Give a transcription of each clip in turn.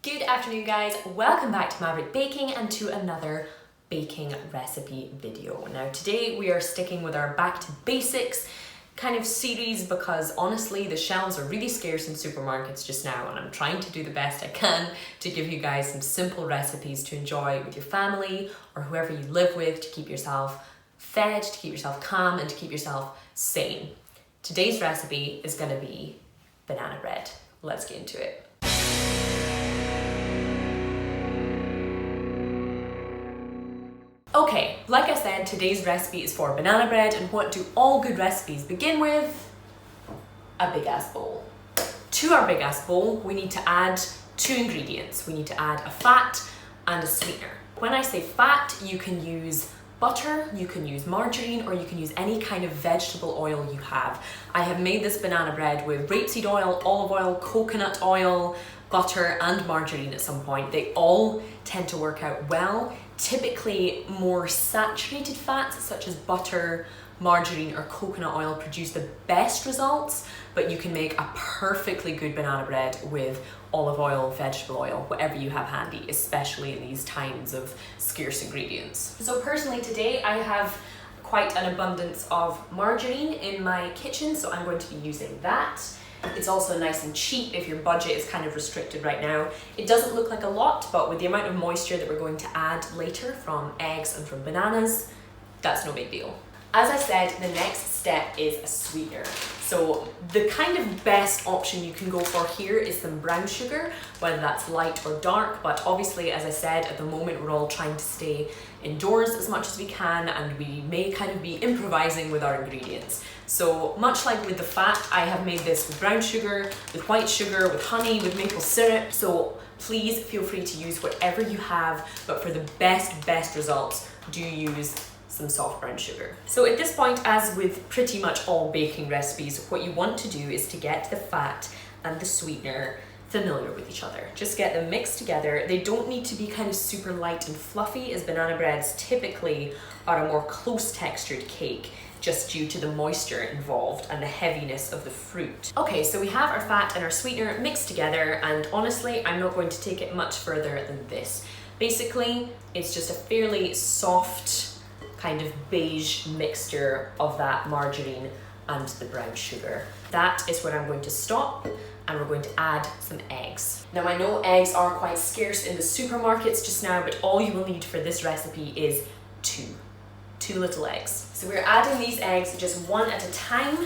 Good afternoon guys, welcome back to Maverick Baking and to another baking recipe video. Now today we are sticking with our back to basics kind of series because honestly the shelves are really scarce in supermarkets just now and I'm trying to do the best I can to give you guys some simple recipes to enjoy with your family or whoever you live with to keep yourself fed, to keep yourself calm and to keep yourself sane. Today's recipe is going to be banana bread. Let's get into it. Okay, like I said, today's recipe is for banana bread, and what do all good recipes begin with? A big ass bowl. To our big ass bowl, we need to add two ingredients. We need to add a fat and a sweetener. When I say fat, you can use butter, you can use margarine, or you can use any kind of vegetable oil you have. I have made this banana bread with rapeseed oil, olive oil, coconut oil, butter and margarine at some point. They all tend to work out well. Typically more saturated fats such as butter, margarine or coconut oil produce the best results, but you can make a perfectly good banana bread with olive oil, vegetable oil, whatever you have handy, especially in these times of scarce ingredients. So personally today I have quite an abundance of margarine in my kitchen, so I'm going to be using that. It's also nice and cheap if your budget is kind of restricted right now. It doesn't look like a lot, but with the amount of moisture that we're going to add later from eggs and from bananas, that's no big deal. As I said, the next step is a sweetener. So the kind of best option you can go for here is some brown sugar, whether that's light or dark, but obviously, as I said, at the moment we're all trying to stay indoors as much as we can and we may kind of be improvising with our ingredients. So much like with the fat, I have made this with brown sugar, with white sugar, with honey, with maple syrup. So please feel free to use whatever you have, but for the best results, do use some soft brown sugar. So at this point, as with pretty much all baking recipes, what you want to do is to get the fat and the sweetener familiar with each other. Just get them mixed together. They don't need to be kind of super light and fluffy, as banana breads typically are a more close textured cake just due to the moisture involved and the heaviness of the fruit. Okay, so we have our fat and our sweetener mixed together, and honestly, I'm not going to take it much further than this. Basically, it's just a fairly soft kind of beige mixture of that margarine and the brown sugar. That is where I'm going to stop, and we're going to add some eggs. Now I know eggs are quite scarce in the supermarkets just now, but all you will need for this recipe is two little eggs. So we're adding these eggs just one at a time.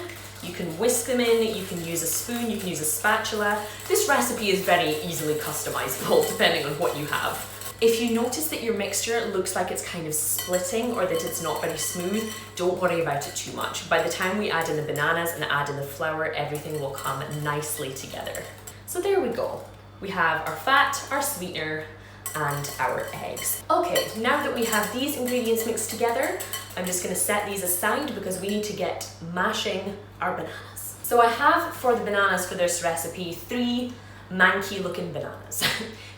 You can whisk them in, you can use a spoon, you can use a spatula. This recipe is very easily customizable depending on what you have. If you notice that your mixture looks like it's kind of splitting or that it's not very smooth, don't worry about it too much. By the time we add in the bananas and add in the flour, everything will come nicely together. So there we go. We have our fat, our sweetener, and our eggs. Okay, now that we have these ingredients mixed together, I'm just gonna set these aside because we need to get mashing our bananas. So I have for the bananas for this recipe 3 manky looking bananas.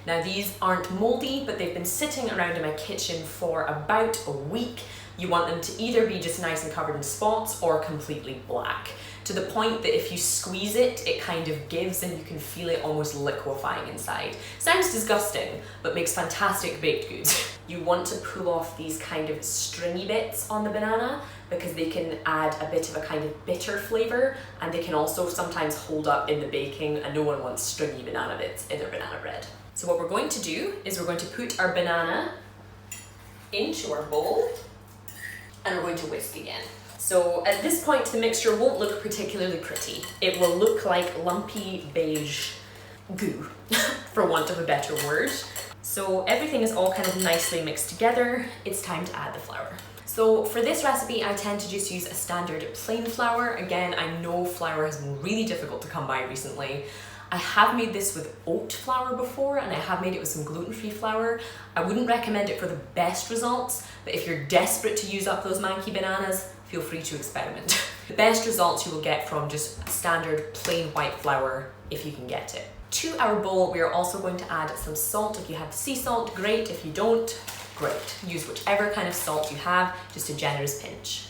Now these aren't moldy, but they've been sitting around in my kitchen for about a week. You want them to either be just nice and covered in spots or completely black, to the point that if you squeeze it, it kind of gives and you can feel it almost liquefying inside. Sounds disgusting, but makes fantastic baked goods. You want to pull off these kind of stringy bits on the banana because they can add a bit of a kind of bitter flavor, and they can also sometimes hold up in the baking, and no one wants stringy banana bits in their banana bread. So what we're going to do is we're going to put our banana into our bowl and we're going to whisk again. So at this point the mixture won't look particularly pretty. It will look like lumpy beige goo, for want of a better word. So everything is all kind of nicely mixed together. It's time to add the flour. So for this recipe, I tend to just use a standard plain flour. Again, I know flour has been really difficult to come by recently. I have made this with oat flour before, and I have made it with some gluten-free flour. I wouldn't recommend it for the best results, but if you're desperate to use up those manky bananas, feel free to experiment. The best results you will get from just standard plain white flour if you can get it. To our bowl, we are also going to add some salt. If you have sea salt, great. If you don't, great. Use whichever kind of salt you have, just a generous pinch.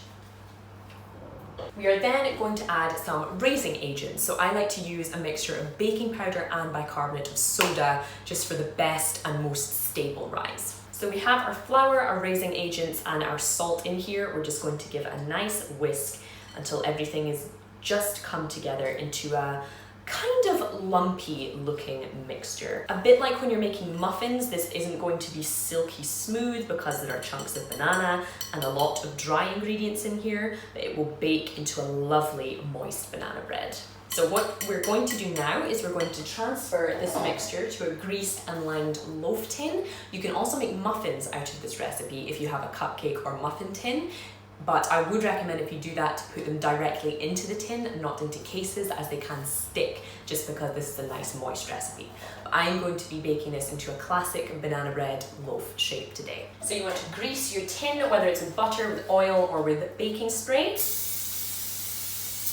We are then going to add some raising agents. So I like to use a mixture of baking powder and bicarbonate of soda just for the best and most stable rise. So we have our flour, our raising agents, and our salt in here. We're just going to give a nice whisk until everything is just come together into a kind of lumpy looking mixture. A bit like when you're making muffins, this isn't going to be silky smooth because there are chunks of banana and a lot of dry ingredients in here, but it will bake into a lovely moist banana bread. So what we're going to do now is we're going to transfer this mixture to a greased and lined loaf tin. You can also make muffins out of this recipe if you have a cupcake or muffin tin. But I would recommend if you do that to put them directly into the tin and not into cases, as they can stick just because this is a nice moist recipe. I'm going to be baking this into a classic banana bread loaf shape today. So you want to grease your tin, whether it's with butter, with oil, or with baking spray.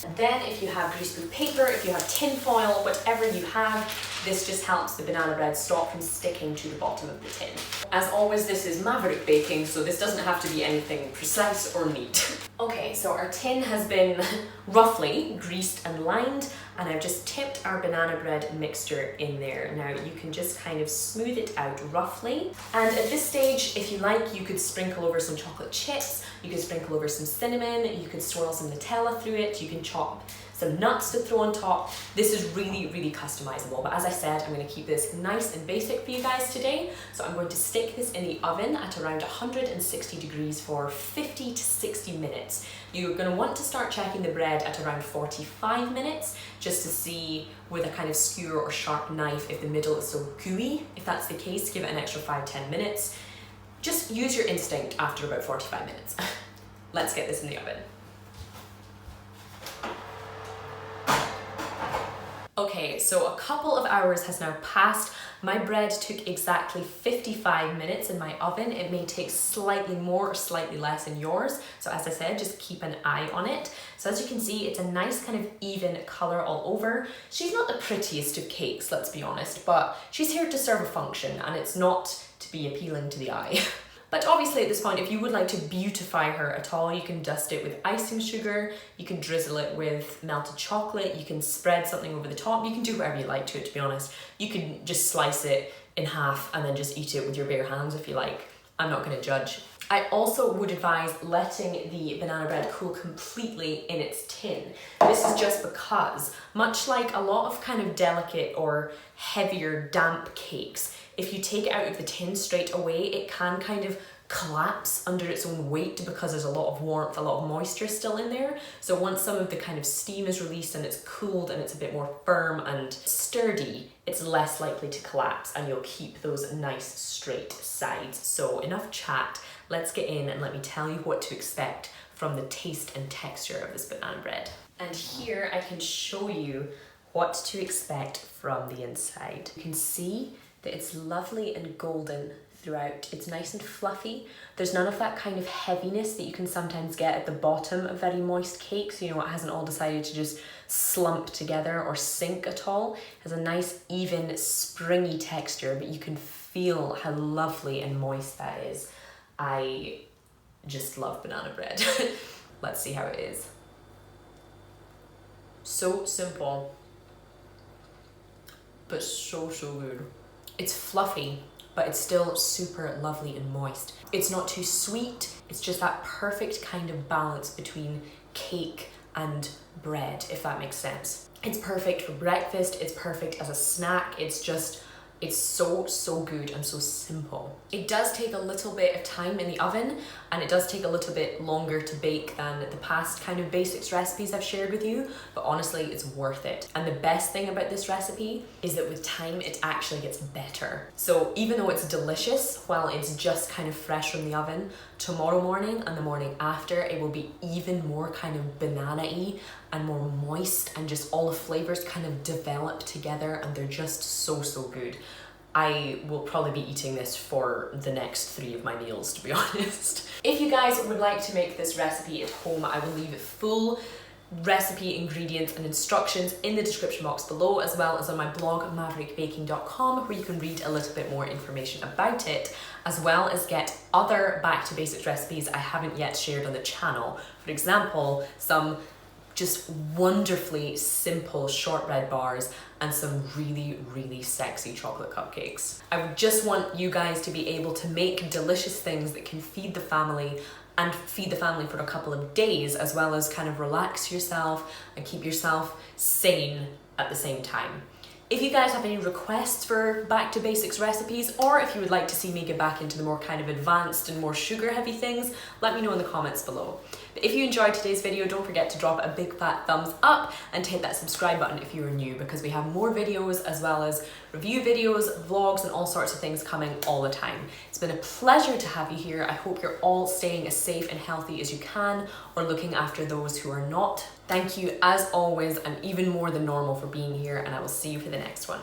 And then if you have greaseproof paper, if you have tin foil, whatever you have, this just helps the banana bread stop from sticking to the bottom of the tin. As always, this is Maverick baking, so this doesn't have to be anything precise or neat. Okay, so our tin has been roughly greased and lined, and I've just tipped our banana bread mixture in there. Now you can just kind of smooth it out roughly. And at this stage, if you like, you could sprinkle over some chocolate chips, you could sprinkle over some cinnamon, you could swirl some Nutella through it, you can chop some nuts to throw on top. This is really, really customizable, but as I said, I'm going to keep this nice and basic for you guys today. So I'm going to stick this in the oven at around 160 degrees for 50 to 60 minutes. You're going to want to start checking the bread at around 45 minutes just to see with a kind of skewer or sharp knife if the middle is so gooey. If that's the case, give it an extra 5-10 minutes. Just use your instinct after about 45 minutes. Let's get this in the oven. Okay, so a couple of hours has now passed. My bread took exactly 55 minutes in my oven. It may take slightly more or slightly less in yours. So as I said, just keep an eye on it. So as you can see, it's a nice kind of even color all over. She's not the prettiest of cakes, let's be honest, but she's here to serve a function, and it's not to be appealing to the eye. But obviously at this point, if you would like to beautify her at all, you can dust it with icing sugar, you can drizzle it with melted chocolate, you can spread something over the top, you can do whatever you like to it, to be honest. You can just slice it in half and then just eat it with your bare hands if you like. I'm not going to judge. I also would advise letting the banana bread cool completely in its tin. This is just because, much like a lot of kind of delicate or heavier damp cakes, if you take it out of the tin straight away, it can kind of collapse under its own weight because there's a lot of warmth, a lot of moisture still in there. So once some of the kind of steam is released and it's cooled and it's a bit more firm and sturdy, it's less likely to collapse and you'll keep those nice straight sides. So enough chat, let's get in and let me tell you what to expect from the taste and texture of this banana bread. And here I can show you what to expect from the inside. You can see that it's lovely and golden throughout. It's nice and fluffy. There's none of that kind of heaviness that you can sometimes get at the bottom of very moist cakes. You know, it hasn't all decided to just slump together or sink at all. It has a nice, even, springy texture, but you can feel how lovely and moist that is. I just love banana bread. Let's see how it is. So simple, but so good. It's fluffy, but it's still super lovely and moist. It's not too sweet, it's just that perfect kind of balance between cake and bread, if that makes sense. It's perfect for breakfast, it's perfect as a snack, it's so good and so simple. It does take a little bit of time in the oven, and it does take a little bit longer to bake than the past kind of basics recipes I've shared with you, but honestly it's worth it. And the best thing about this recipe is that with time it actually gets better. So even though it's delicious while it's just kind of fresh from the oven, tomorrow morning and the morning after it will be even more kind of banana-y and more moist, and just all the flavors kind of develop together and they're just so good. I will probably be eating this for the next 3 of my meals, to be honest. If you guys would like to make this recipe at home, I will leave full recipe, ingredients and instructions in the description box below, as well as on my blog maverickbaking.com, where you can read a little bit more information about it, as well as get other back to basics recipes I haven't yet shared on the channel. For example, some just wonderfully simple shortbread bars and some really, really sexy chocolate cupcakes. I just want you guys to be able to make delicious things that can feed the family and feed the family for a couple of days, as well as kind of relax yourself and keep yourself sane at the same time. If you guys have any requests for back to basics recipes, or if you would like to see me get back into the more kind of advanced and more sugar heavy things, let me know in the comments below. But if you enjoyed today's video, don't forget to drop a big fat thumbs up and hit that subscribe button if you are new, because we have more videos as well as review videos, vlogs, and all sorts of things coming all the time. It's been a pleasure to have you here. I hope you're all staying as safe and healthy as you can, or looking after those who are not. Thank you as always, and even more than normal, for being here, and I will see you for the next one.